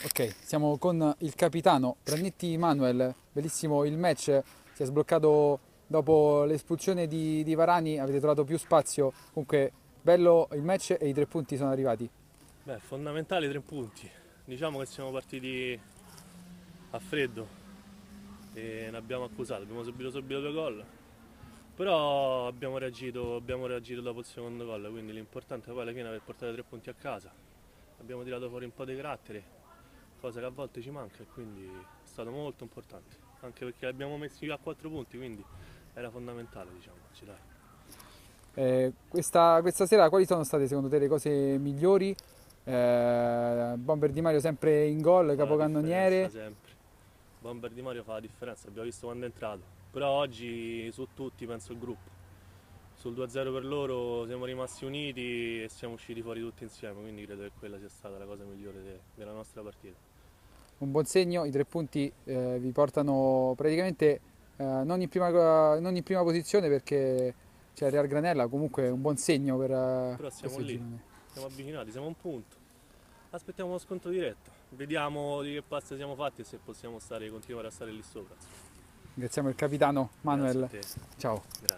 Ok, siamo con il capitano Brannetti Manuel, bellissimo il match, si è sbloccato dopo l'espulsione di Varani, avete trovato più spazio, comunque bello il match e i 3 punti sono arrivati. Beh, fondamentali 3 punti. Diciamo che siamo partiti a freddo e ne abbiamo accusato, abbiamo subito 2 gol. Però abbiamo reagito dopo il secondo gol, quindi l'importante poi alla fine è aver portato 3 punti a casa. Abbiamo tirato fuori un po' di carattere, cosa che a volte ci manca e quindi è stato molto importante. Anche perché abbiamo messi a 4 punti, quindi era fondamentale, diciamo, ci dai. Questa sera quali sono state secondo te le cose migliori? Bomber Di Mario sempre in gol, Fa la differenza capocannoniere. sempre. Bomber Di Mario fa la differenza, abbiamo visto quando è entrato. Però oggi su tutti penso il gruppo. Sul 2-0 per loro siamo rimasti uniti e siamo usciti fuori tutti insieme, quindi credo che quella sia stata la cosa migliore della nostra partita. Un buon segno, i 3 punti vi portano praticamente non in prima posizione perché c'è il Real Granella, comunque un buon segno per Però siamo questo lì, girone. siamo avvicinati, siamo a un punto. Aspettiamo uno scontro diretto, vediamo di che passe siamo fatti e se possiamo continuare a stare lì sopra. Ringraziamo il capitano Grazie a Manuel, te, ciao. grazie.